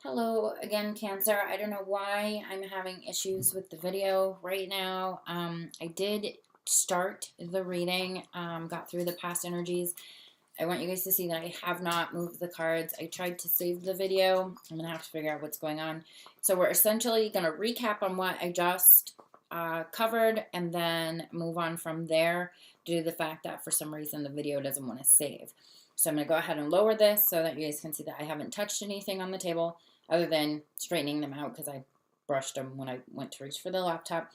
Hello again, Cancer. I don't know why I'm having issues with the video right now. I did start the reading, got through the past energies. I want you guys to see that I have not moved the cards. I tried to save the video. I'm going to have to figure out what's going on. So we're essentially going to recap on what I just covered and then move on from there due to the fact that for some reason the video doesn't want to save. So I'm going to go ahead and lower this so that you guys can see that I haven't touched anything on the table other than straightening them out because I brushed them when I went to reach for the laptop.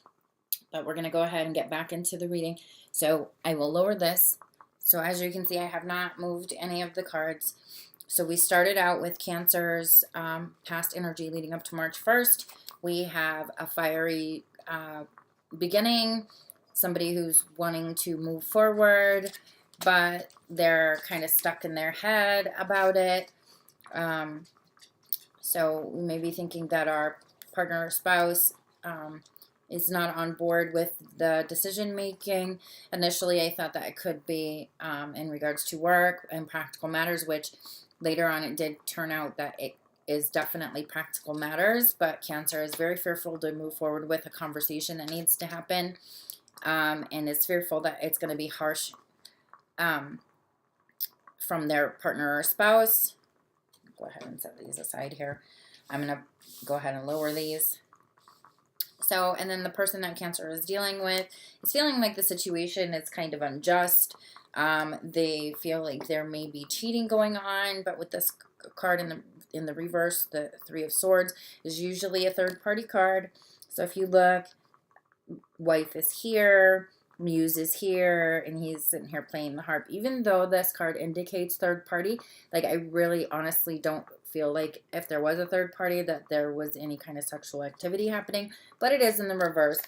But we're going to go ahead and get back into the reading. So I will lower this. So as you can see, I have not moved any of the cards. So we started out with Cancer's past energy leading up to March 1st. We have a fiery beginning, somebody who's wanting to move forward, but they're kind of stuck in their head about it. So we may be thinking that our partner or spouse is not on board with the decision making. Initially, I thought that it could be in regards to work and practical matters, which later on it did turn out that it is definitely practical matters, but Cancer is very fearful to move forward with a conversation that needs to happen, and is fearful that it's going to be harsh from their partner or spouse. Go ahead and set these aside here. I'm going to go ahead and lower these. So, and then the person that Cancer is dealing with is feeling like the situation is kind of unjust. They feel like there may be cheating going on, but with this card in the reverse, the Three of Swords is usually a third party card. So if you look, wife is here, Muse is here, and he's sitting here playing the harp. Even though this card indicates third party, like I really honestly don't feel like if there was a third party that there was any kind of sexual activity happening, but it is in the reverse.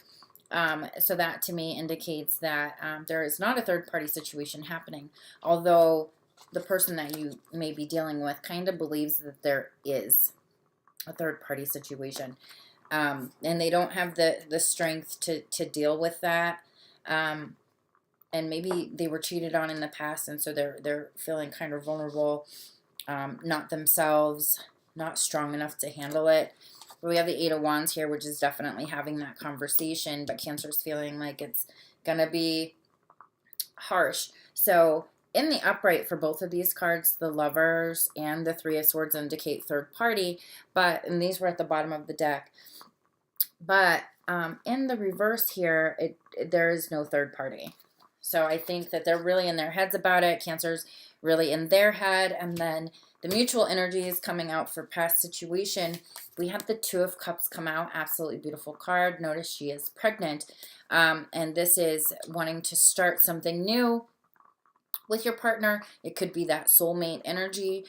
So that to me indicates that there is not a third party situation happening, although the person that you may be dealing with kind of believes that there is a third party situation. And they don't have the strength to deal with that. And maybe they were cheated on in the past, and so they're feeling kind of vulnerable, not themselves, not strong enough to handle it. We have the Eight of Wands here, which is definitely having that conversation, but Cancer's feeling like it's gonna be harsh. So in the upright for both of these cards, the Lovers and the Three of Swords indicate third party, and these were at the bottom of the deck. But in the reverse here, there is no third party. So I think that they're really in their heads about it. Cancer's really in their head. And then the mutual energy is coming out for past situation. We have the Two of Cups come out. Absolutely beautiful card. Notice she is pregnant. And this is wanting to start something new with your partner. It could be that soulmate energy.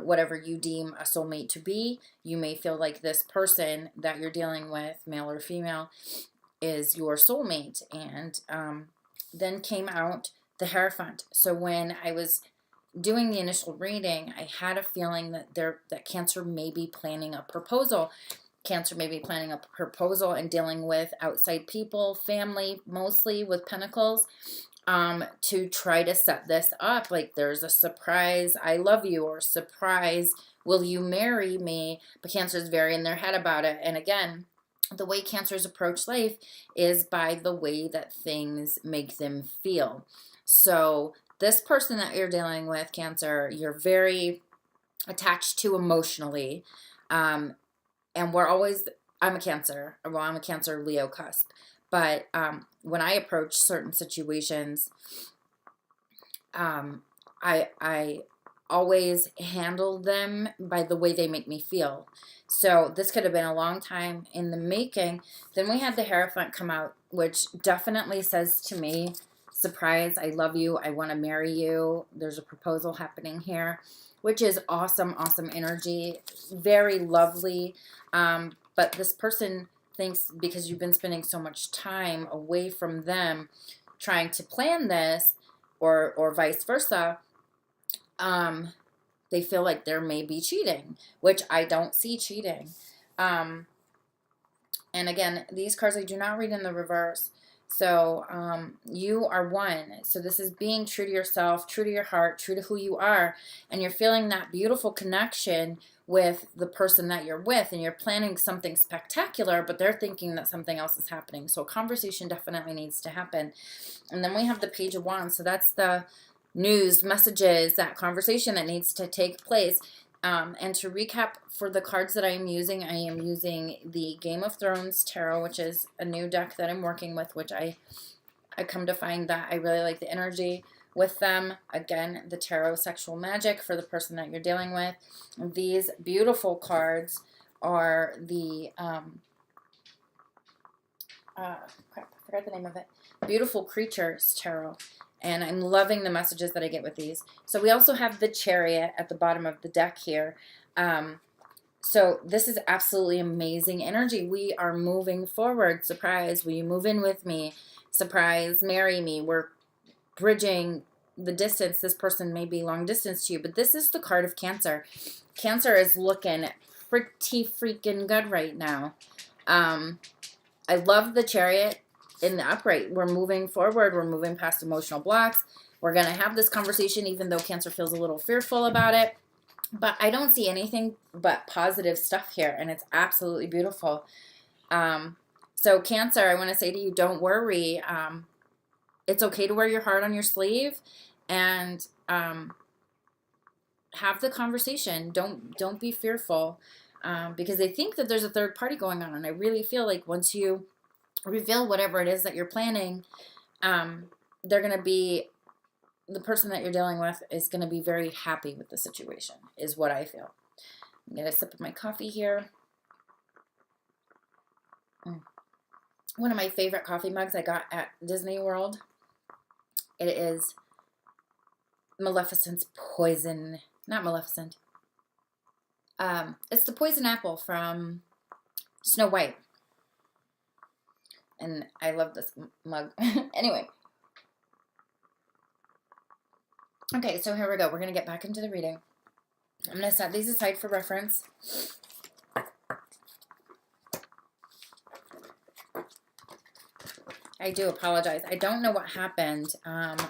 Whatever you deem a soulmate to be, you may feel like this person that you're dealing with, male or female, is your soulmate. And then came out the Hierophant. So when I was doing the initial reading, I had a feeling that that Cancer may be planning a proposal. Cancer may be planning a proposal and dealing with outside people, family, mostly with Pentacles, to try to set this up. Like there's a surprise, I love you, or surprise, will you marry me? But Cancer's very in their head about it. And again, the way Cancers approach life is by the way that things make them feel. So this person that you're dealing with, Cancer, you're very attached to emotionally. And I'm a Cancer. Well, I'm a Cancer Leo cusp. But when I approach certain situations, I always handle them by the way they make me feel. So this could have been a long time in the making. Then we had the Hierophant come out, which definitely says to me, surprise, I love you, I want to marry you. There's a proposal happening here, which is awesome, awesome energy. Very lovely. But this person thinks because you've been spending so much time away from them trying to plan this, or vice versa, they feel like there may be cheating, which I don't see cheating. And again, these cards I do not read in the reverse. So you are one. So this is being true to yourself, true to your heart, true to who you are. And you're feeling that beautiful connection with the person that you're with, and you're planning something spectacular, but they're thinking that something else is happening. So a conversation definitely needs to happen. And then we have the Page of Wands. So that's the news, messages, that conversation that needs to take place. And to recap for the cards that I am using the Game of Thrones Tarot, which is a new deck that I'm working with, which I come to find that I really like the energy with them. Again, the Tarot Sexual Magic for the person that you're dealing with. These beautiful cards are the, crap, I forgot the name of it. Beautiful Creatures Tarot. And I'm loving the messages that I get with these. So we also have the Chariot at the bottom of the deck here. So this is absolutely amazing energy. We are moving forward. Surprise, will you move in with me? Surprise, marry me. We're bridging the distance. This person may be long distance to you, but this is the card of Cancer. Cancer is looking pretty freaking good right now. I love the Chariot in the upright. We're moving forward. We're moving past emotional blocks. We're going to have this conversation, even though Cancer feels a little fearful about it. But I don't see anything but positive stuff here, and it's absolutely beautiful. So Cancer, I want to say to you, don't worry. It's okay to wear your heart on your sleeve, and have the conversation. Don't be fearful, because they think that there's a third party going on, and I really feel like once you reveal whatever it is that you're planning, they're going to be, the person that you're dealing with is going to be very happy with the situation, is what I feel. I'm going to sip of my coffee here. One of my favorite coffee mugs I got at Disney World. It is Maleficent's poison, not Maleficent. It's the poison apple from Snow White. And I love this mug. Anyway. Okay, so here we go. We're going to get back into the reading. I'm going to set these aside for reference. I do apologize. I don't know what happened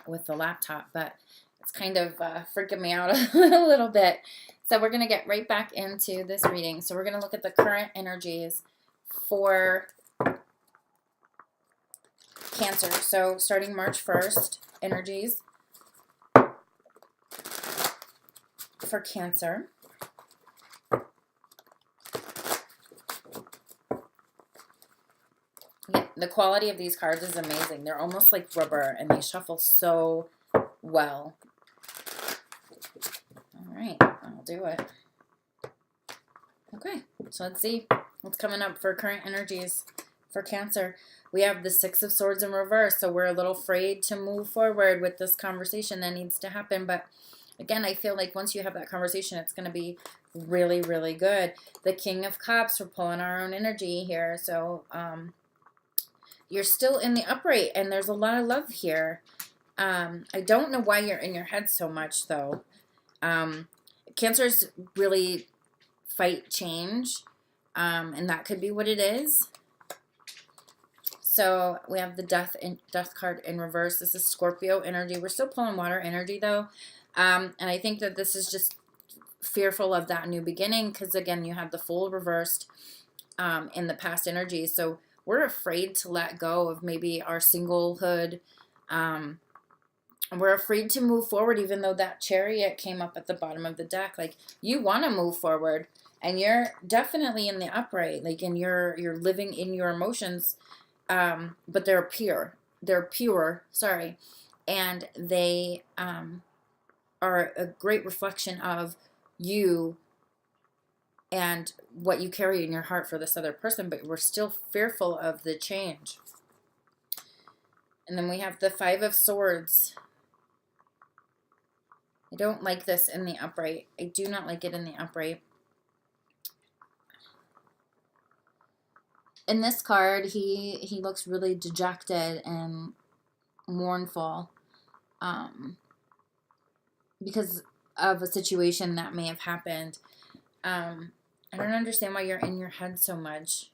with the laptop, but it's kind of freaking me out a little bit. So we're going to get right back into this reading. So we're going to look at the current energies for Cancer. So starting March 1st, energies for Cancer. The quality of these cards is amazing. They're almost like rubber, and they shuffle so well. All right, I'll do it. Okay, so let's see what's coming up for current energies for Cancer. We have the Six of Swords in reverse, so we're a little afraid to move forward with this conversation that needs to happen. But again, I feel like once you have that conversation, it's going to be really, really good. The King of Cups, we're pulling our own energy here. So you're still in the upright, and there's a lot of love here. I don't know why you're in your head so much, though. Cancers really fight change, and that could be what it is. So we have the Death card in reverse. This is Scorpio energy. We're still pulling water energy, though. And I think that this is just fearful of that new beginning, because, again, you have the Fool reversed in the past energy. So we're afraid to let go of maybe our singlehood. We're afraid to move forward, even though that Chariot came up at the bottom of the deck. Like, you want to move forward, and you're definitely in the upright. Like, and you're living in your emotions, but they're pure. They're pure, sorry. And they are a great reflection of you and what you carry in your heart for this other person, but we're still fearful of the change. And then we have the Five of Swords. I don't like this in the upright. I do not like it in the upright. In this card, he looks really dejected and mournful because of a situation that may have happened. I don't understand why you're in your head so much.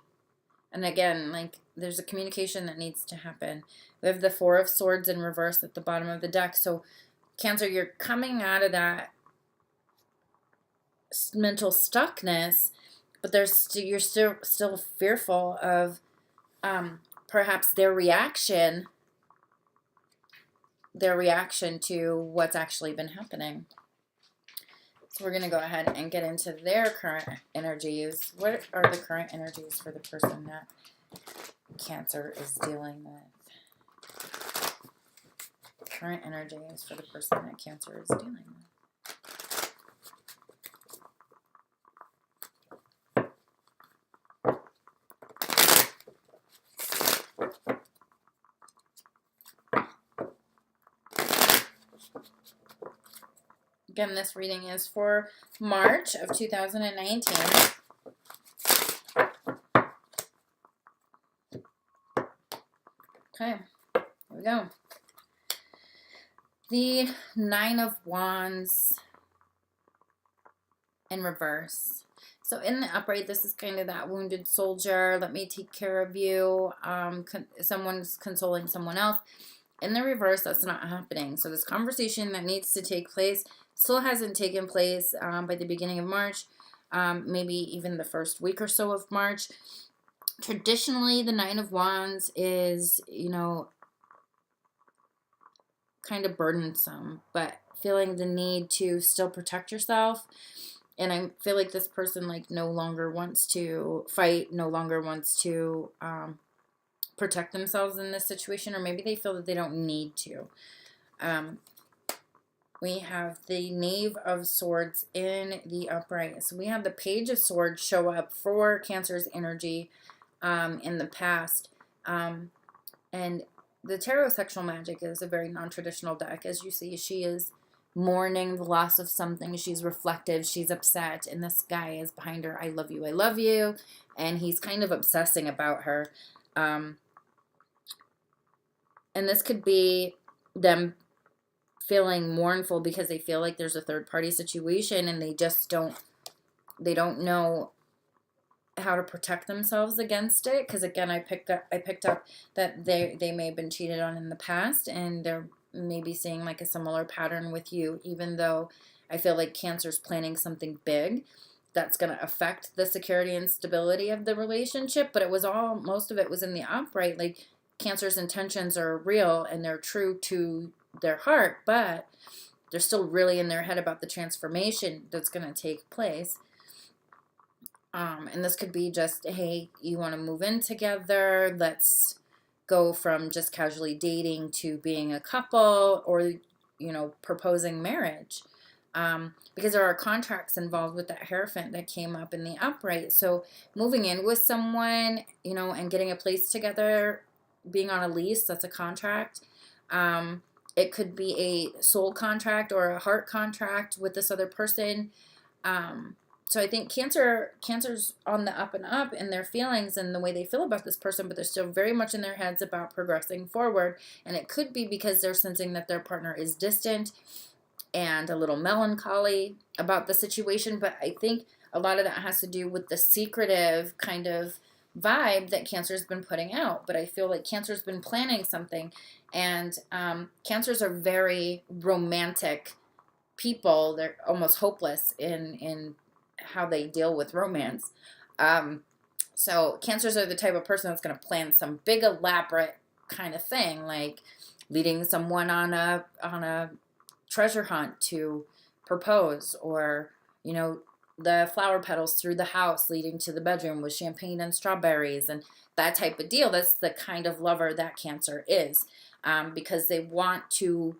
And again, like, there's a communication that needs to happen. We have the Four of Swords in reverse at the bottom of the deck. So, Cancer, you're coming out of that mental stuckness, but you're still fearful of perhaps their reaction to what's actually been happening. So we're going to go ahead and get into their current energies. What are the current energies for the person that Cancer is dealing with? Current energies for the person that Cancer is dealing with. Again, this reading is for March of 2019. Okay, here we go. The Nine of Wands in reverse. So in the upright, this is kind of that wounded soldier. Let me take care of you. Someone's consoling someone else. In the reverse, that's not happening. So this conversation that needs to take place still hasn't taken place by the beginning of March, maybe even the first week or so of March. Traditionally, the Nine of Wands is, kind of burdensome, but feeling the need to still protect yourself. And I feel like this person no longer wants to fight, no longer wants to protect themselves in this situation, or maybe they feel that they don't need to. We have the Knave of Swords in the upright. So we have the Page of Swords show up for Cancer's energy in the past. And the Tarot Sexual Magic is a very non-traditional deck. As you see, she is mourning the loss of something. She's reflective. She's upset. And this guy is behind her. I love you. I love you. And he's kind of obsessing about her. And this could be them feeling mournful because they feel like there's a third party situation and they just don't know how to protect themselves against it. Because again, I picked up that they may have been cheated on in the past, and they're maybe seeing a similar pattern with you, even though I feel like Cancer's planning something big that's going to affect the security and stability of the relationship. But most of it was in the upright. Cancer's intentions are real and they're true to their heart, but they're still really in their head about the transformation that's going to take place. And this could be just, hey, you want to move in together? Let's go from just casually dating to being a couple, or, proposing marriage. Because there are contracts involved with that Hierophant that came up in the upright. So moving in with someone, and getting a place together, being on a lease, that's a contract. It could be a soul contract or a heart contract with this other person. So I think Cancer's on the up and up in their feelings and the way they feel about this person, but they're still very much in their heads about progressing forward. And it could be because they're sensing that their partner is distant and a little melancholy about the situation. But I think a lot of that has to do with the secretive kind of vibe that Cancer's been putting out. But I feel like Cancer's been planning something, and Cancers are very romantic people. They're almost hopeless in how they deal with romance. So Cancers are the type of person that's going to plan some big elaborate kind of thing, like leading someone on a treasure hunt to propose, or the flower petals through the house leading to the bedroom with champagne and strawberries and that type of deal. That's the kind of lover that Cancer is, because they want to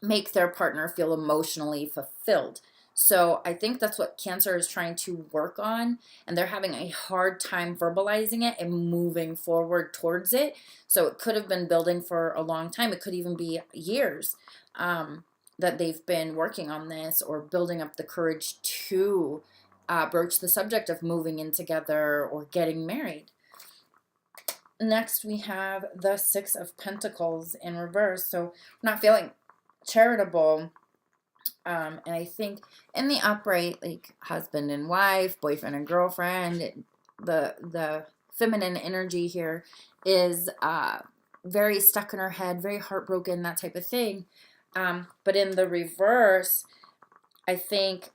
make their partner feel emotionally fulfilled. So I think that's what Cancer is trying to work on, and they're having a hard time verbalizing it and moving forward towards it. So it could have been building for a long time. It could even be years that they've been working on this, or building up the courage to broach the subject of moving in together or getting married. Next, we have the Six of Pentacles in reverse. So I'm not feeling charitable. And I think in the upright, husband and wife, boyfriend and girlfriend, the feminine energy here is very stuck in her head, very heartbroken, that type of thing. But in the reverse, I think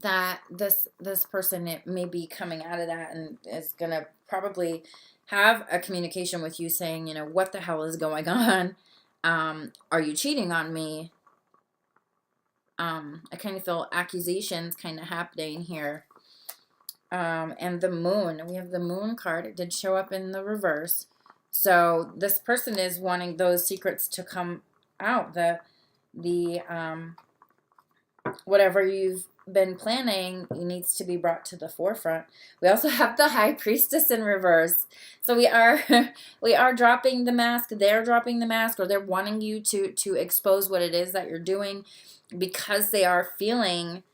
that this person, it may be coming out of that and is gonna probably have a communication with you saying, you know, what the hell is going on? Are you cheating on me? I kind of feel accusations kind of happening here. And the moon, we have the moon card. It did show up in the reverse. So this person is wanting those secrets to come out. The whatever you've been planning needs to be brought to the forefront. We also have the high priestess in reverse. So we are we are dropping the mask. They're dropping the mask, or they're wanting you to expose what it is that you're doing, because they're feeling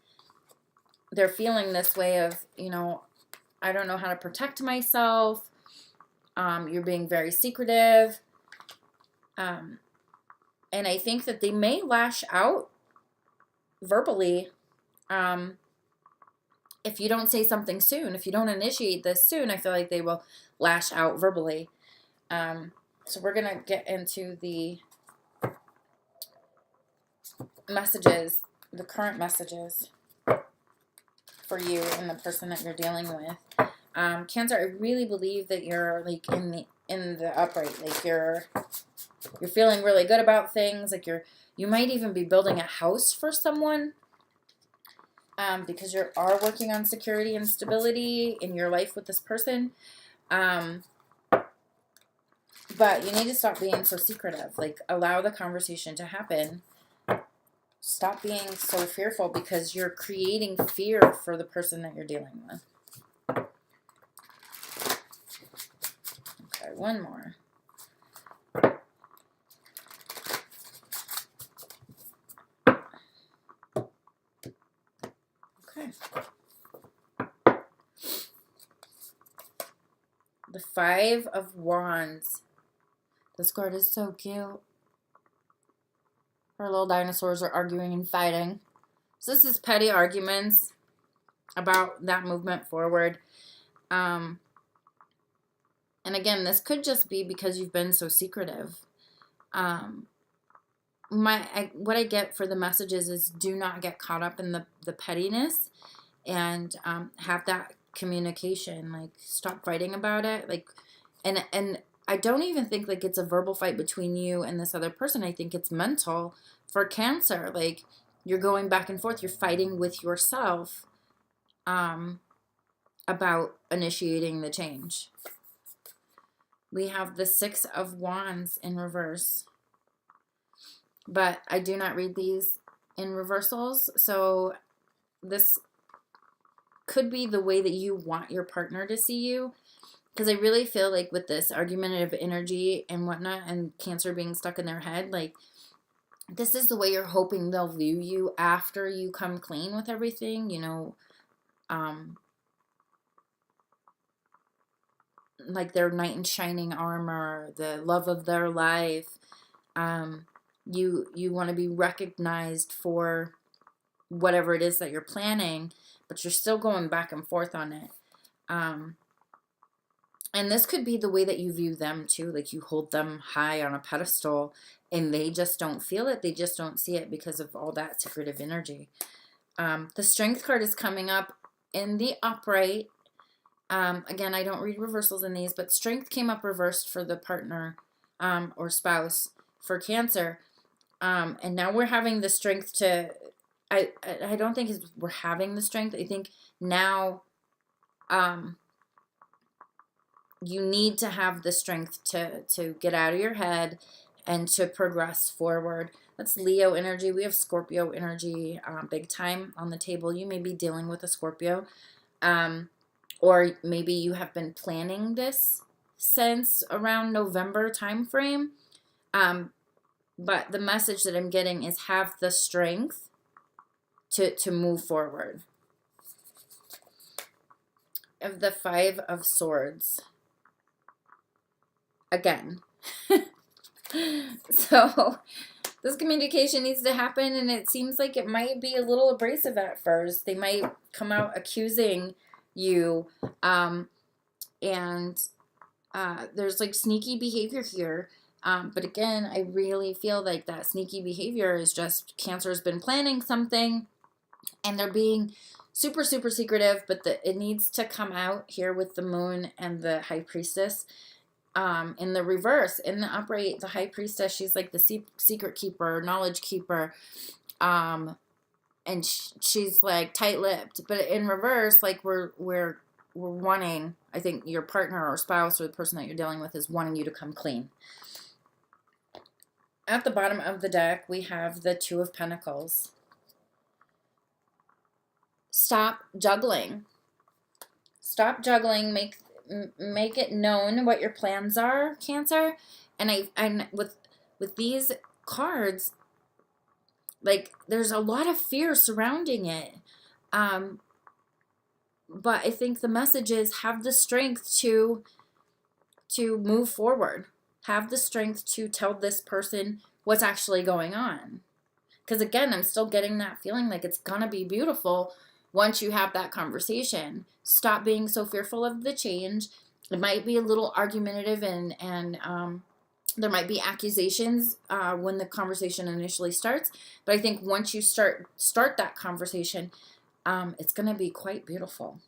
this way of, you know, I don't know how to protect myself. You're being very secretive. And I think that they may lash out verbally. If you don't say something soon, if you don't initiate this soon, I feel like they will lash out verbally. So we're going to get into the messages, the current messages for you and the person that you're dealing with. Cancer, I really believe that you're like in the upright, like you're feeling really good about things, like you might even be building a house for someone, because you are working on security and stability in your life with this person. But you need to stop being so secretive. Like, allow the conversation to happen. Stop being so fearful, because you're creating fear for the person that you're dealing with. Okay, one more. Okay. The Five of Wands. This card is so cute. Our little dinosaurs are arguing and fighting. So this is petty arguments about that movement forward. And again, this could just be because you've been so secretive. What I get for the messages is, do not get caught up in the pettiness, and have that communication. Like, stop fighting about it. Like, and I don't even think like it's a verbal fight between you and this other person. I think it's mental for Cancer. Like, you're going back and forth. You're fighting with yourself about initiating the change. We have the Six of Wands in reverse. But I do not read these in reversals. So this could be the way that you want your partner to see you. Because I really feel like with this argumentative energy and whatnot, and Cancer being stuck in their head, like, this is the way you're hoping they'll view you after you come clean with everything, you know, like their knight in shining armor, the love of their life. You want to be recognized for whatever it is that you're planning, but you're still going back and forth on it. And this could be the way that you view them too. Like, you hold them high on a pedestal and they just don't feel it. They just don't see it because of all that secretive energy. The Strength card is coming up in the upright. Again, I don't read reversals in these, but Strength came up reversed for the partner or spouse for Cancer. And now we're having the strength to, I don't think we're having the strength. I think now you need to have the strength to get out of your head and to progress forward. That's Leo energy. We have Scorpio energy big time on the table. You may be dealing with a Scorpio. Or maybe you have been planning this since around November time frame. But the message that I'm getting is, have the strength to move forward. Of the Five of Swords. Again. So this communication needs to happen, and it seems like it might be a little abrasive at first. They might come out accusing you, and there's like sneaky behavior here. But again, I really feel like that sneaky behavior is just Cancer's been planning something, and they're being super, super secretive, but it needs to come out here with the moon and the high priestess. In the reverse, in the upright, the high priestess, she's like the secret keeper, knowledge keeper. And she's like tight-lipped, but in reverse, like we're wanting, I think your partner or spouse or the person that you're dealing with is wanting you to come clean. At the bottom of the deck, we have the Two of Pentacles. Stop juggling. Stop juggling. Make it known what your plans are, Cancer. And I with these cards, like there's a lot of fear surrounding it. But I think the message is have the strength to move forward. Have the strength to tell this person what's actually going on. Because again, I'm still getting that feeling like it's going to be beautiful once you have that conversation. Stop being so fearful of the change. It might be a little argumentative and there might be accusations when the conversation initially starts. But I think once you start that conversation, it's going to be quite beautiful.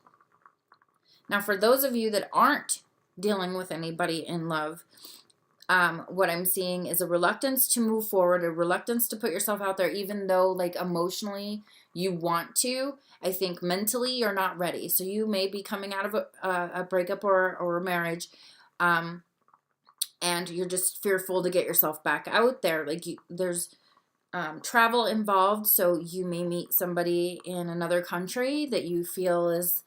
Now, for those of you that aren't dealing with anybody in love, what I'm seeing is a reluctance to move forward, a reluctance to put yourself out there, even though like emotionally you want to. I think mentally you're not ready. So you may be coming out of a breakup or a marriage, and you're just fearful to get yourself back out there. Like there's travel involved, so you may meet somebody in another country that you feel is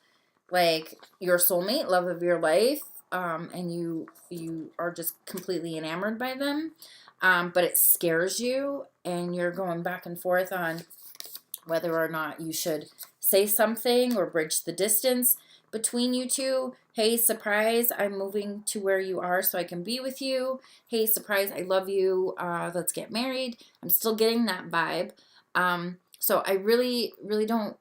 like your soulmate, love of your life. And you are just completely enamored by them, but it scares you, and you're going back and forth on whether or not you should say something or bridge the distance between you two. Hey, surprise, I'm moving to where you are so I can be with you. Hey, surprise, I love you. Let's get married. I'm still getting that vibe. So I really, really don't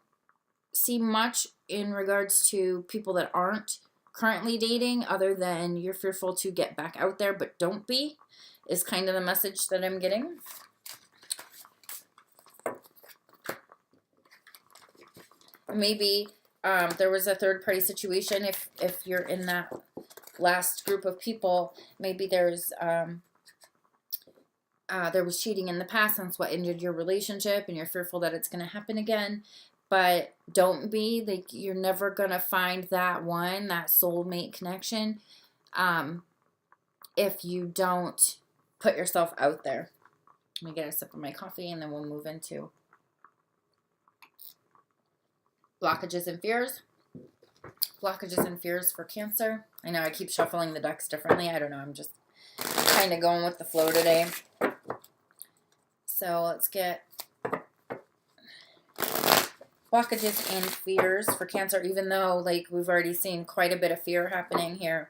see much in regards to people that aren't currently dating, other than you're fearful to get back out there, but don't be, is kind of the message that I'm getting. Maybe there was a third party situation. If you're in that last group of people, maybe there was cheating in the past, and that's what ended your relationship, and you're fearful that it's going to happen again. But don't be, like, you're never going to find that one, that soulmate connection, if you don't put yourself out there. Let me get a sip of my coffee, and then we'll move into blockages and fears. Blockages and fears for Cancer. I know I keep shuffling the decks differently. I don't know. I'm just kind of going with the flow today. So let's get blockages and fears for Cancer, even though like we've already seen quite a bit of fear happening here.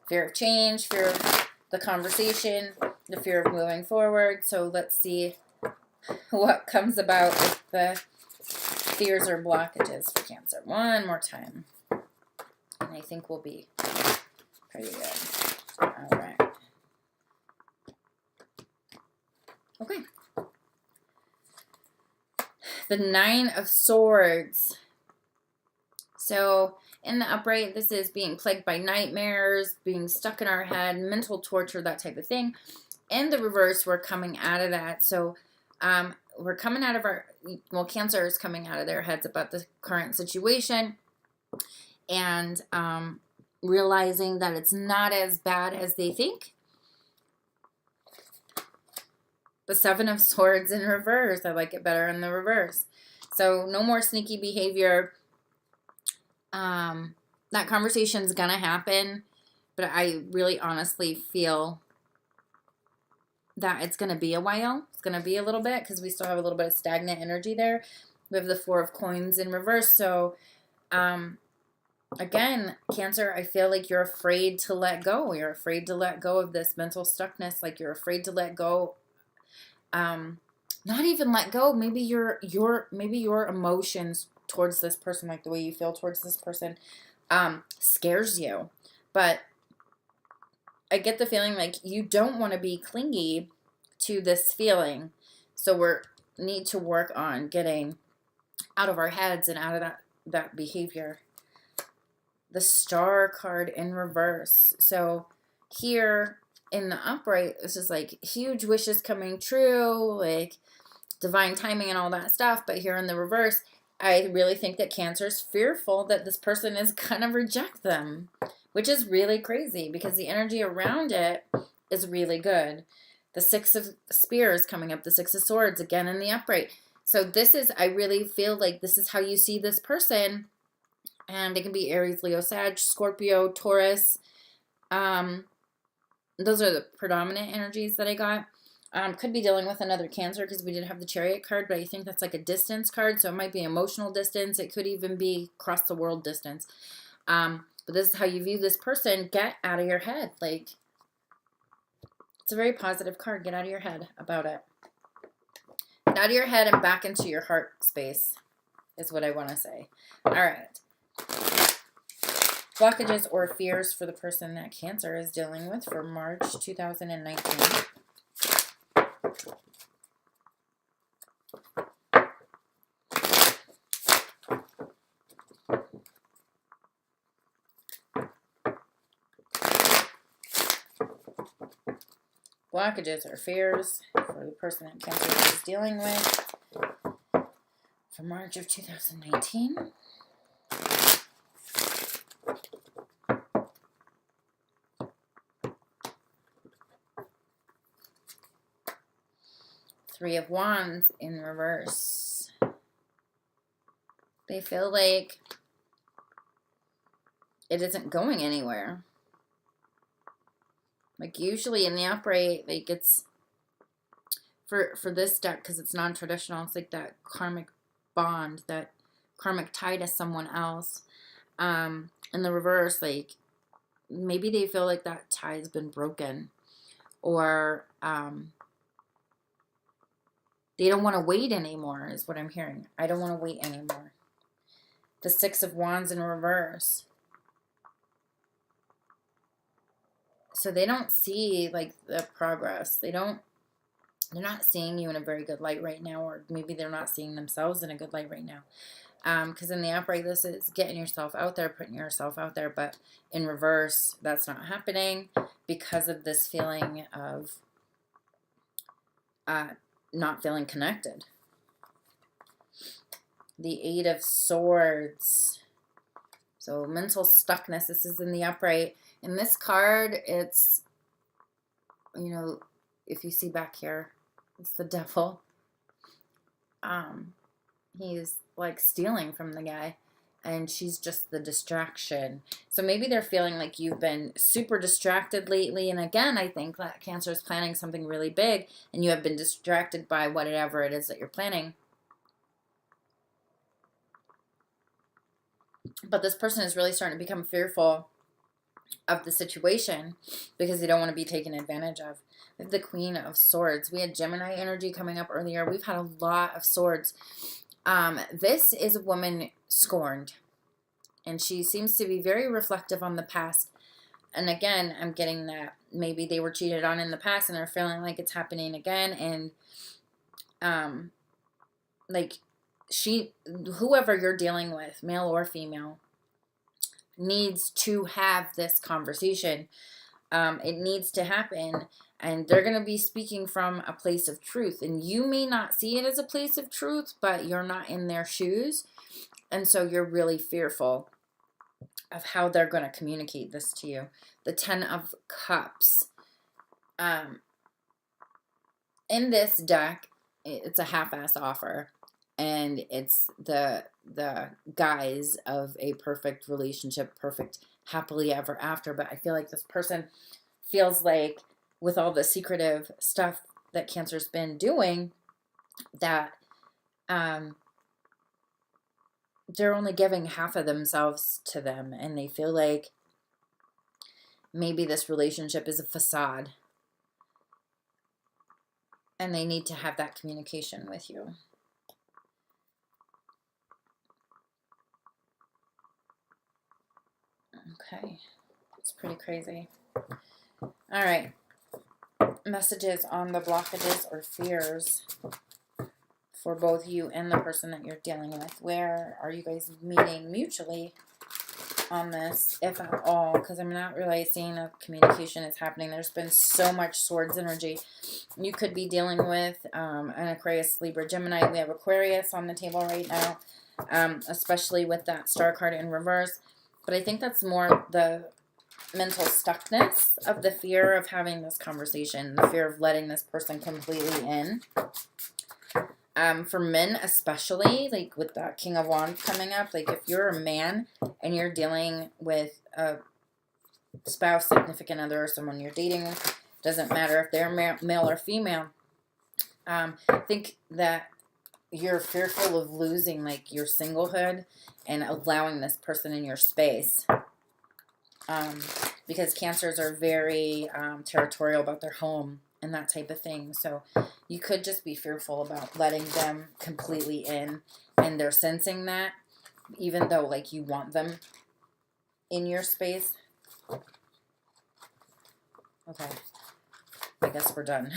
Fear of change, fear of the conversation, the fear of moving forward. So let's see what comes about with the fears or blockages for Cancer. One more time. And I think we'll be pretty good. All right. Okay. The Nine of Swords. So in the upright, this is being plagued by nightmares, being stuck in our head, mental torture, that type of thing. In the reverse, we're coming out of that. So we're coming out of Cancer is coming out of their heads about the current situation, and realizing that it's not as bad as they think. The Seven of Swords in reverse. I like it better in the reverse. So no more sneaky behavior. That conversation's gonna happen, but I really honestly feel that it's gonna be a while. It's gonna be a little bit because we still have a little bit of stagnant energy there. We have the Four of Coins in reverse. So again, Cancer, I feel like you're afraid to let go. You're afraid to let go of this mental stuckness. Like you're afraid to let go. Not even let go. Maybe your emotions towards this person, like the way you feel towards this person, scares you. But I get the feeling like you don't want to be clingy to this feeling. So we need to work on getting out of our heads and out of that behavior. The Star card in reverse. So here in the upright, this is like huge wishes coming true, like divine timing and all that stuff. But here in the reverse, I really think that Cancer's fearful that this person is going to reject them, which is really crazy because the energy around it is really good. The Six of Spears coming up, the Six of Swords again in the upright. So this is, I really feel like this is how you see this person. And it can be Aries, Leo, Sag, Scorpio, Taurus. Those are the predominant energies that I got. Could be dealing with another Cancer because we did have the Chariot card, but I think that's like a distance card. So it might be emotional distance. It could even be across the world distance. But this is how you view this person. Get out of your head. Like, it's a very positive card. Get out of your head about it. Get out of your head and back into your heart space is what I want to say. All right. Blockages or fears for the person that Cancer is dealing with for March 2019. Blockages or fears for the person that Cancer is dealing with for March of 2019. Three of Wands in reverse. They feel like it isn't going anywhere. Like usually in the upright, like it's for this deck, because it's non-traditional, it's like that karmic bond, that karmic tie to someone else. In the reverse, like maybe they feel like that tie has been broken, or they don't want to wait anymore, is what I'm hearing. I don't want to wait anymore. The Six of Wands in reverse. So they don't see like the progress. They're not seeing you in a very good light right now, or maybe they're not seeing themselves in a good light right now. Because in the upright, this is getting yourself out there, putting yourself out there, but in reverse, that's not happening because of this feeling of not feeling connected. The Eight of Swords. So mental stuckness, this is in the upright. In this card, it's, you know, if you see back here, it's the devil. He's like stealing from the guy, and she's just the distraction. So maybe they're feeling like you've been super distracted lately. And again, I think that Cancer is planning something really big, and you have been distracted by whatever it is that you're planning. But this person is really starting to become fearful of the situation because they don't want to be taken advantage of. We have the Queen of Swords. We had Gemini energy coming up earlier. We've had a lot of swords. This is a woman scorned, and she seems to be very reflective on the past. And again, I'm getting that maybe they were cheated on in the past and they're feeling like it's happening again. And like whoever you're dealing with, male or female, needs to have this conversation. It needs to happen, and they're going to be speaking from a place of truth, and you may not see it as a place of truth, but you're not in their shoes, and so you're really fearful of how they're going to communicate this to you. The Ten of Cups. In this deck, it's a half-ass offer, and it's the guise of a perfect relationship, perfect happily ever after. But I feel like this person feels like, with all the secretive stuff that Cancer's been doing, that they're only giving half of themselves to them, and they feel like maybe this relationship is a facade, and they need to have that communication with you. Okay, it's pretty crazy. All right, messages on the blockages or fears for both you and the person that you're dealing with. Where are you guys meeting mutually on this, if at all? Because I'm not really seeing a communication is happening. There's been so much Swords energy. You could be dealing with an Aquarius, Libra, Gemini. We have Aquarius on the table right now, especially with that Star card in reverse. But I think that's more the mental stuckness of the fear of having this conversation, the fear of letting this person completely in. For men especially, like with that King of Wands coming up, like if you're a man and you're dealing with a spouse, significant other, or someone you're dating, doesn't matter if they're male or female, I think that you're fearful of losing like your singlehood and allowing this person in your space. Because Cancers are very territorial about their home and that type of thing. So you could just be fearful about letting them completely in, and they're sensing that, even though like you want them in your space. Okay, I guess we're done.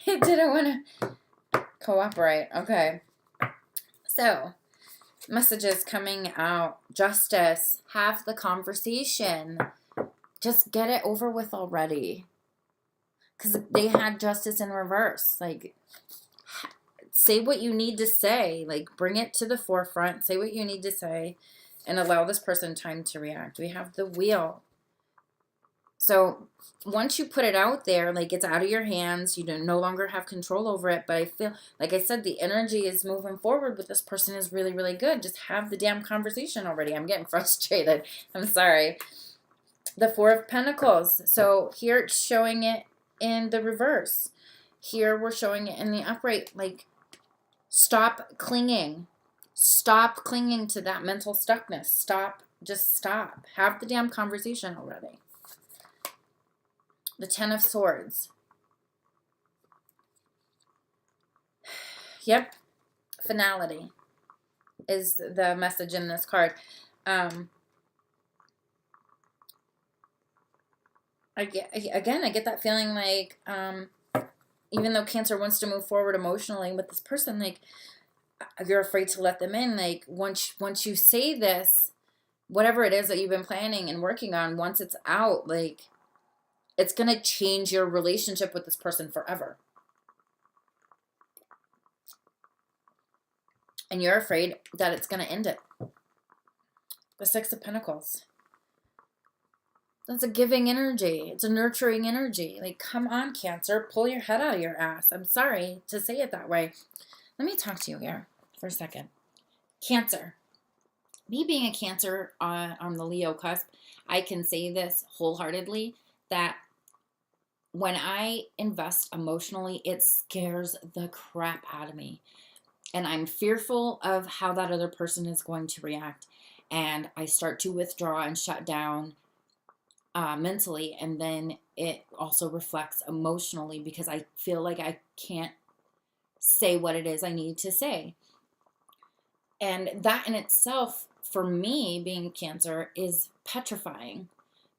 It didn't want to cooperate. Okay, so messages coming out. Justice. Have the conversation. Just get it over with already. Because they had justice in reverse. Like, say what you need to say. Like, bring it to the forefront. Say what you need to say. And allow this person time to react. We have the Wheel. So, once you put it out there, like, it's out of your hands. You no longer have control over it. But I feel, like I said, the energy is moving forward with this person is really, really good. Just have the damn conversation already. I'm getting frustrated. I'm sorry. The Four of Pentacles. So, here it's showing it in the reverse. Here we're showing it in the upright. Like, stop clinging. Stop clinging to that mental stuckness. Stop. Just stop. Have the damn conversation already. The Ten of Swords. Yep. Finality is the message in this card. I get that feeling like, even though Cancer wants to move forward emotionally with this person, like, you're afraid to let them in. Like, once you say this, whatever it is that you've been planning and working on, once it's out, like, it's going to change your relationship with this person forever. And you're afraid that it's going to end it. The Six of Pentacles. That's a giving energy. It's a nurturing energy. Like, come on, Cancer. Pull your head out of your ass. I'm sorry to say it that way. Let me talk to you here for a second. Cancer. Me being a Cancer on the Leo cusp, I can say this wholeheartedly, that when I invest emotionally, it scares the crap out of me. And I'm fearful of how that other person is going to react. And I start to withdraw and shut down mentally, and then it also reflects emotionally because I feel like I can't say what it is I need to say. And that in itself, for me, being Cancer, is petrifying.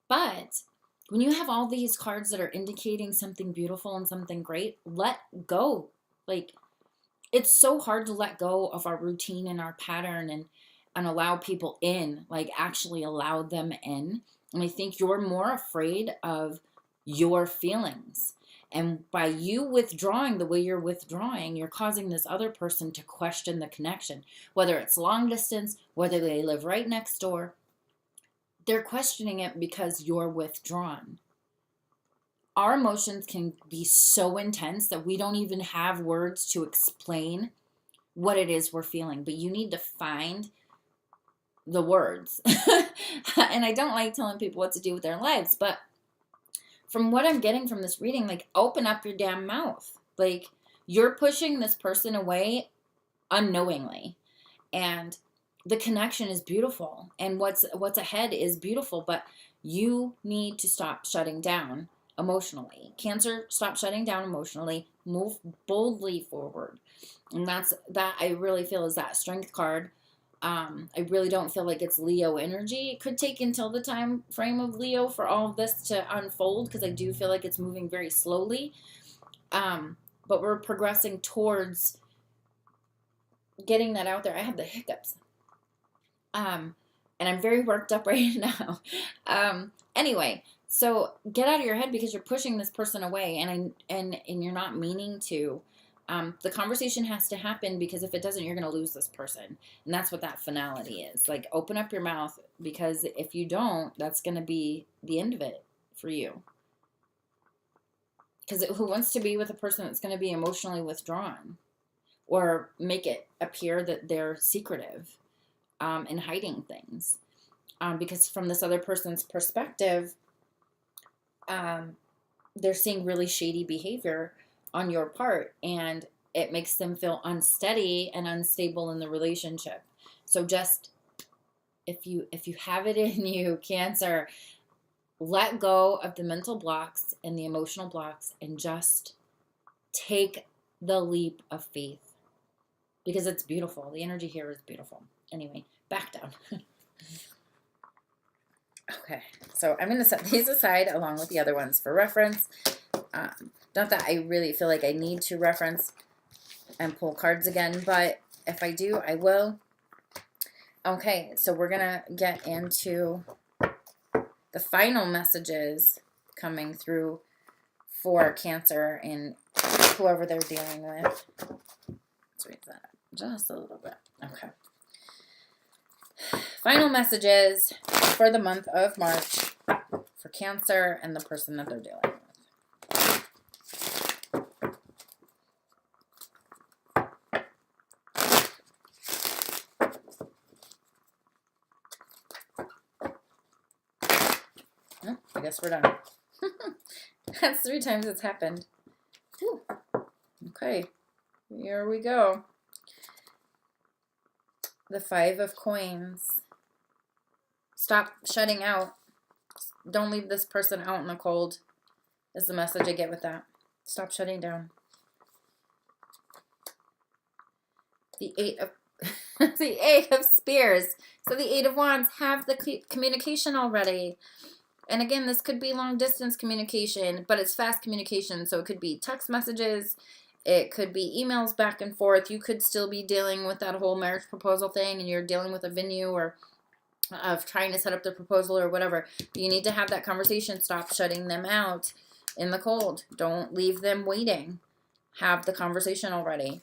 But when you have all these cards that are indicating something beautiful and something great, let go. Like, it's so hard to let go of our routine and our pattern and allow people in, like actually allow them in. And I think you're more afraid of your feelings. And by you withdrawing the way you're withdrawing, you're causing this other person to question the connection. Whether it's long distance, whether they live right next door, they're questioning it because you're withdrawn. Our emotions can be so intense that we don't even have words to explain what it is we're feeling. But you need to find the words. And I don't like telling people what to do with their lives, but from what I'm getting from this reading, like, open up your damn mouth. Like, you're pushing this person away unknowingly, and the connection is beautiful, and what's ahead is beautiful, but you need to stop shutting down emotionally. Cancer, stop shutting down emotionally. Move boldly forward. And that I really feel is that Strength card. I really don't feel like it's Leo energy. It could take until the time frame of Leo for all of this to unfold, because I do feel like it's moving very slowly. But we're progressing towards getting that out there. I have the hiccups. And I'm very worked up right now. Anyway, so get out of your head because you're pushing this person away, and you're not meaning to. The conversation has to happen, because if it doesn't, you're going to lose this person. And that's what that finality is. Like, open up your mouth, because if you don't, that's going to be the end of it for you. Because who wants to be with a person that's going to be emotionally withdrawn or make it appear that they're secretive and hiding things? Because from this other person's perspective, they're seeing really shady behavior on your part, and it makes them feel unsteady and unstable in the relationship. So just, if you have it in you, Cancer, let go of the mental blocks and the emotional blocks and just take the leap of faith, because it's beautiful. The energy here is beautiful. Anyway, back down. Okay, so I'm going to set these aside along with the other ones for reference. Not that I really feel like I need to reference and pull cards again, but if I do, I will. Okay, so we're going to get into the final messages coming through for Cancer and whoever they're dealing with. Let's read that just a little bit. Okay. Final messages for the month of March for Cancer and the person that they're dealing with. Oh, I guess we're done. That's 3 times it's happened. Whew. Okay, here we go. The 5 of Coins. Stop shutting out. Don't leave this person out in the cold, is the message I get with that. Stop shutting down. The 8 of the 8 of Spears. So the 8 of Wands, have the communication already. And again, this could be long distance communication, but it's fast communication. So it could be text messages. It could be emails back and forth. You could still be dealing with that whole marriage proposal thing, and you're dealing with a venue or of trying to set up the proposal or whatever. But you need to have that conversation. Stop shutting them out in the cold. Don't leave them waiting. Have the conversation already.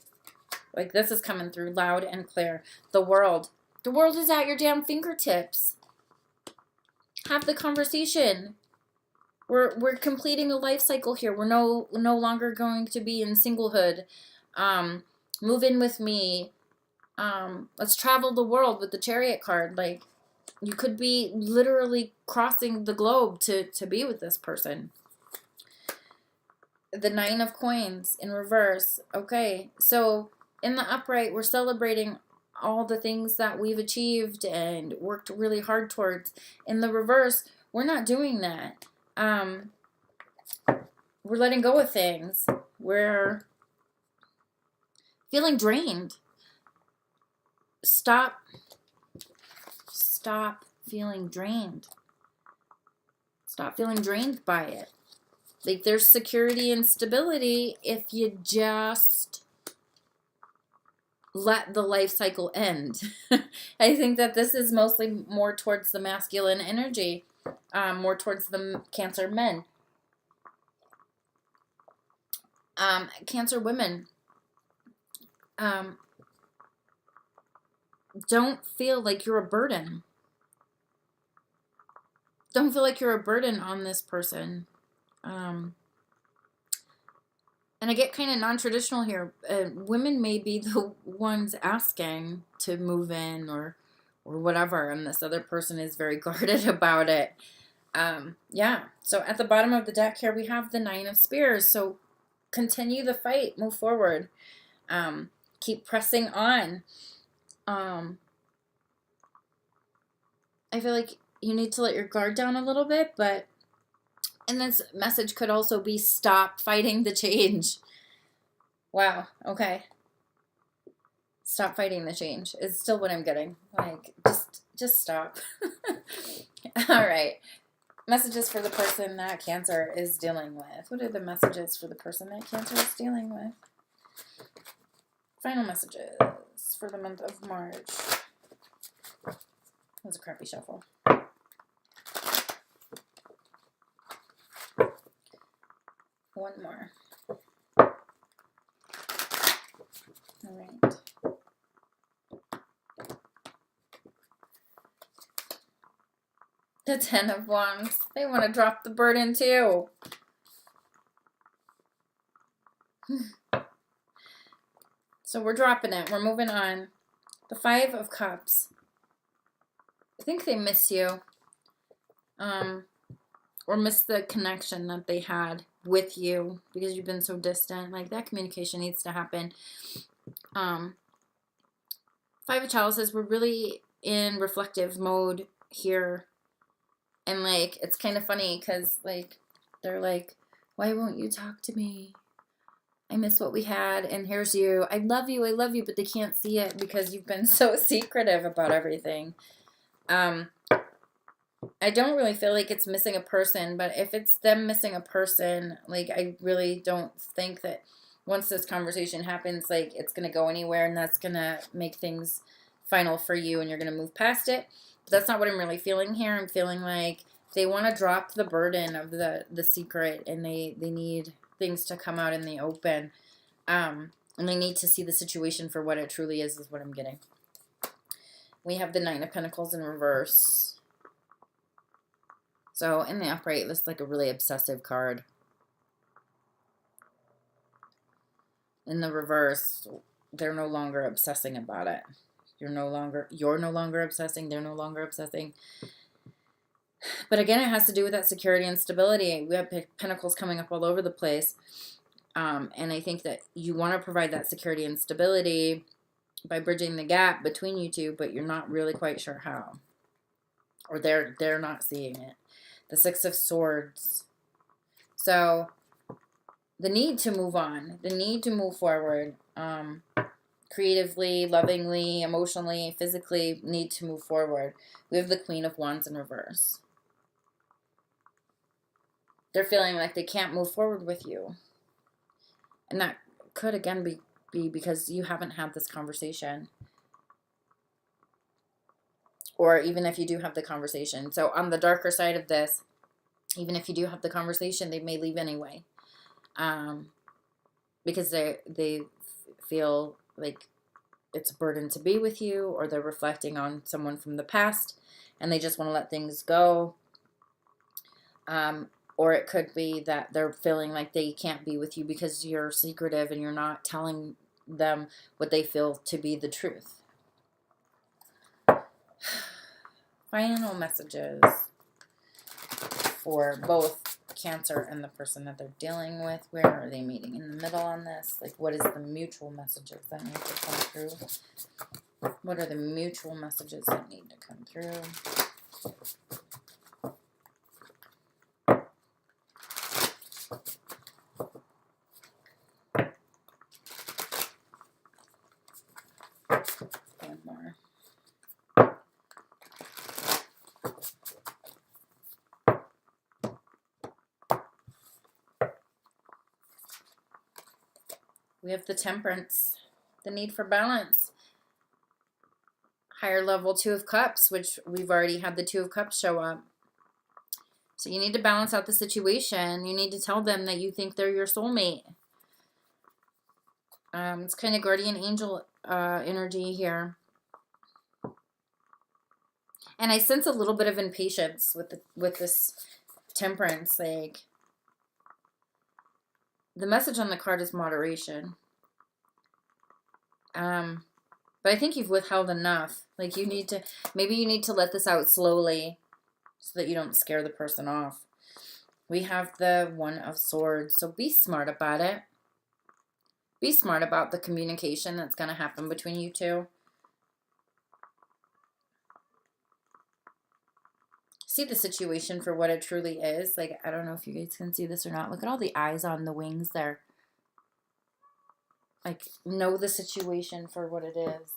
Like, this is coming through loud and clear. The world. The world is at your damn fingertips. Have the conversation. We're completing a life cycle here. We're no longer going to be in singlehood. Move in with me. Let's travel the world with the Chariot card. Like, you could be literally crossing the globe to be with this person. The 9 of Coins in reverse. Okay, so in the upright, we're celebrating all the things that we've achieved and worked really hard towards. In the reverse, we're not doing that. We're letting go of things. We're feeling drained. Stop feeling drained. Stop feeling drained by it. Like, there's security and stability if you just let the life cycle end. I think that this is mostly more towards the masculine energy, more towards the Cancer men. Cancer women, don't feel like you're a burden. Don't feel like you're a burden on this person. And I get kind of non-traditional here. Women may be the ones asking to move in or whatever, and this other person is very guarded about it. Yeah, so at the bottom of the deck here, we have the 9 of Spears. So continue the fight, move forward, keep pressing on. I feel like you need to let your guard down a little bit, but, and this message could also be stop fighting the change. Wow, okay. Stop fighting the change is still what I'm getting. Like, just stop. All right. Messages for the person that Cancer is dealing with. What are the messages for the person that Cancer is dealing with? Final messages for the month of March. That was a crappy shuffle. One more. All right. The Ten of Wands. They want to drop the burden too. So we're dropping it. We're moving on. The Five of Cups. I think they miss you. Or miss the connection that they had with you because you've been so distant. Like, that communication needs to happen. Five of Chalices, we're really in reflective mode here. And, like, it's kind of funny because, like, they're like, why won't you talk to me? I miss what we had, and here's you. I love you, but they can't see it because you've been so secretive about everything. I don't really feel like it's missing a person, but if it's them missing a person, like, I really don't think that once this conversation happens, like, it's going to go anywhere, and that's going to make things final for you, and you're going to move past it. But that's not what I'm really feeling here. I'm feeling like they want to drop the burden of the secret, and they need things to come out in the open. And they need to see the situation for what it truly is what I'm getting. We have the Nine of Pentacles in reverse. So in the upright, this is like a really obsessive card. In the reverse, they're no longer obsessing about it. You're no longer obsessing. They're no longer obsessing. But again, it has to do with that security and stability. We have pentacles coming up all over the place. And I think that you want to provide that security and stability by bridging the gap between you two, but you're not really quite sure how. Or they're not seeing it. The Six of Swords. So the need to move on, the need to move forward, creatively, lovingly, emotionally, physically, need to move forward. We have the Queen of Wands in reverse. They're feeling like they can't move forward with you. And that could, again, be because you haven't had this conversation. Or even if you do have the conversation. So on the darker side of this, even if you do have the conversation, they may leave anyway. Because they feel like it's a burden to be with you, or they're reflecting on someone from the past, and they just want to let things go. Or it could be that they're feeling like they can't be with you because you're secretive and you're not telling them what they feel to be the truth. Final messages for both Cancer and the person that they're dealing with. Where are they meeting? In the middle on this? Like, what is the mutual messages that need to come through? What are the mutual messages that need to come through? One more. We have the Temperance, the need for balance. Higher level Two of Cups, which we've already had the Two of Cups show up. So you need to balance out the situation. You need to tell them that you think they're your soulmate. It's kind of guardian angel energy here. And I sense a little bit of impatience with this Temperance. Like, the message on the card is moderation. But I think you've withheld enough. Like, maybe you need to let this out slowly so that you don't scare the person off. We have the One of Swords. So be smart about it. Be smart about the communication that's going to happen between you two. See the situation for what it truly is. Like, I don't know if you guys can see this or not. Look at all the eyes on the wings there. Like, know the situation for what it is.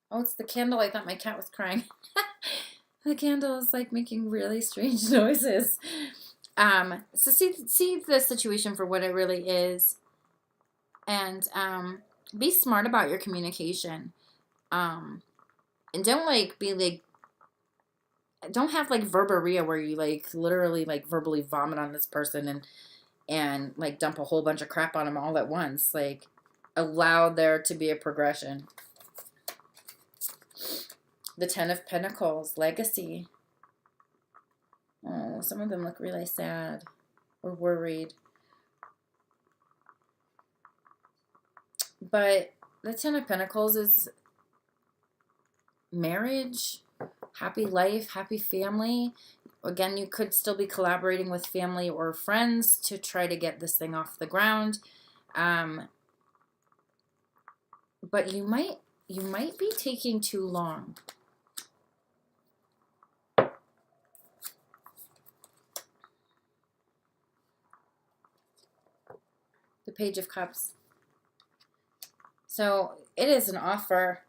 Oh, it's the candle. I thought my cat was crying. The candle is like making really strange noises. So see the situation for what it really is, and be smart about your communication. And don't like be like don't have like verbaria where you like literally like verbally vomit on this person and like dump a whole bunch of crap on them all at once. Like allow there to be a progression. The Ten of Pentacles, legacy. Oh, some of them look really sad or worried. But the Ten of Pentacles is marriage, happy life, happy family. Again, you could still be collaborating with family or friends to try to get this thing off the ground. But you might be taking too long. The Page of Cups. So it is an offer,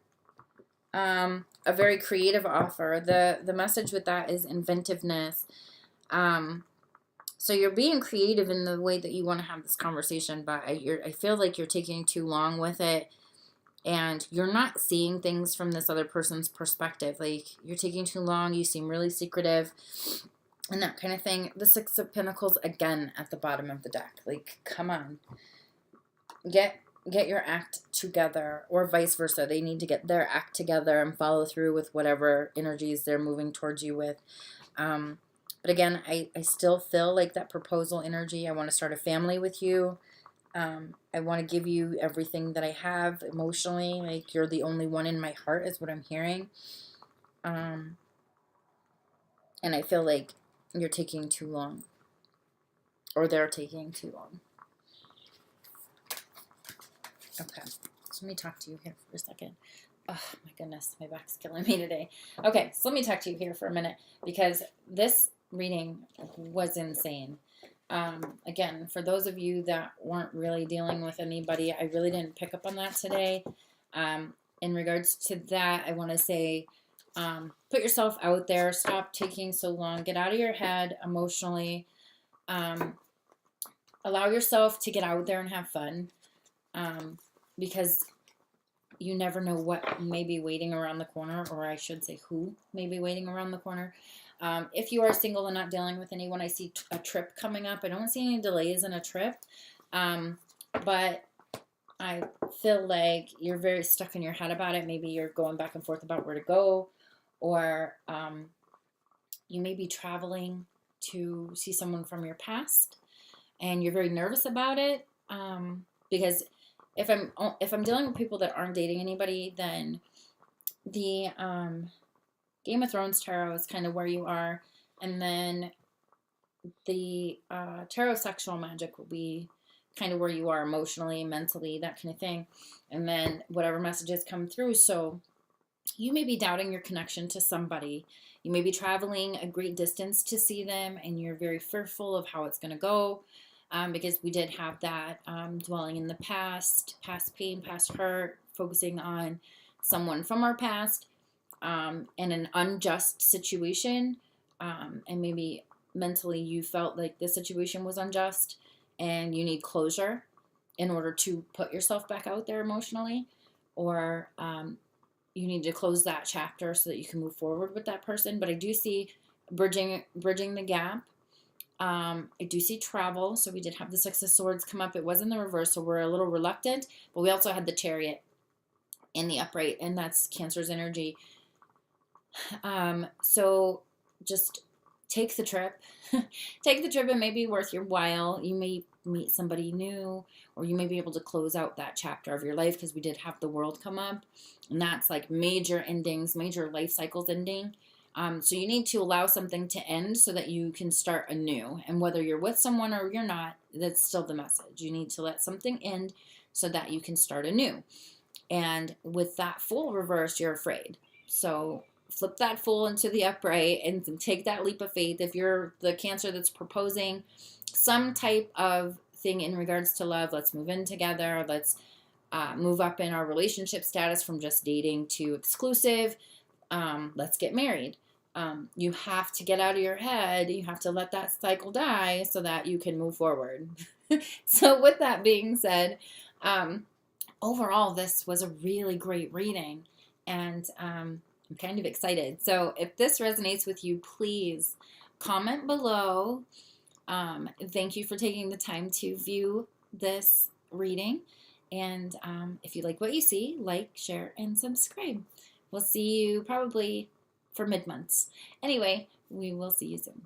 a very creative offer. The message with that is inventiveness. So you're being creative in the way that you want to have this conversation, but I feel like you're taking too long with it, and you're not seeing things from this other person's perspective. Like, you're taking too long. You seem really secretive and that kind of thing. The Six of Pentacles, again, at the bottom of the deck. Like, come on. Get your act together, or vice versa. They need to get their act together and follow through with whatever energies they're moving towards you with. But again, I still feel like that proposal energy. I want to start a family with you. I want to give you everything that I have emotionally. Like, you're the only one in my heart is what I'm hearing. And I feel like you're taking too long, or they're taking too long. Okay, so let me talk to you here for a second. Oh my goodness, my back's killing me today. Okay, so let me talk to you here for a minute, because this reading was insane. Again, for those of you that weren't really dealing with anybody, I really didn't pick up on that today. In regards to that, I want to say, put yourself out there. Stop taking so long. Get out of your head emotionally. Allow yourself to get out there and have fun. Because you never know what may be waiting around the corner, or I should say who may be waiting around the corner. If you are single and not dealing with anyone, I see a trip coming up. I don't see any delays in a trip, but I feel like you're very stuck in your head about it. Maybe you're going back and forth about where to go, or you may be traveling to see someone from your past, and you're very nervous about it, because if I'm dealing with people that aren't dating anybody, then the Game of Thrones tarot is kind of where you are, and then the tarot sexual magic will be kind of where you are emotionally, mentally, that kind of thing, and then whatever messages come through. So you may be doubting your connection to somebody. You may be traveling a great distance to see them, and you're very fearful of how it's going to go. Because we did have that dwelling in the past pain, past hurt, focusing on someone from our past, and an unjust situation, and maybe mentally you felt like the situation was unjust and you need closure in order to put yourself back out there emotionally, or you need to close that chapter so that you can move forward with that person. But I do see bridging the gap. I do see travel. So we did have the Six of Swords come up. It was in the reverse, so we're a little reluctant. But we also had the Chariot in the upright, and that's Cancer's energy. So just take the trip. Take the trip. It may be worth your while. You may meet somebody new, or you may be able to close out that chapter of your life, because we did have the World come up, and that's like major endings, major life cycles ending. So you need to allow something to end so that you can start anew. And whether you're with someone or you're not, that's still the message. You need to let something end so that you can start anew. And with that Fool reversed, you're afraid. So flip that Fool into the upright and take that leap of faith. If you're the Cancer that's proposing some type of thing in regards to love, let's move in together. Let's move up in our relationship status from just dating to exclusive. Let's get married. You have to get out of your head. You have to let that cycle die so that you can move forward. So with that being said, overall, this was a really great reading, and I'm kind of excited. So if this resonates with you, please comment below. Thank you for taking the time to view this reading. And if you like what you see, like, share, and subscribe. We'll see you probably for mid-months. Anyway, we will see you soon.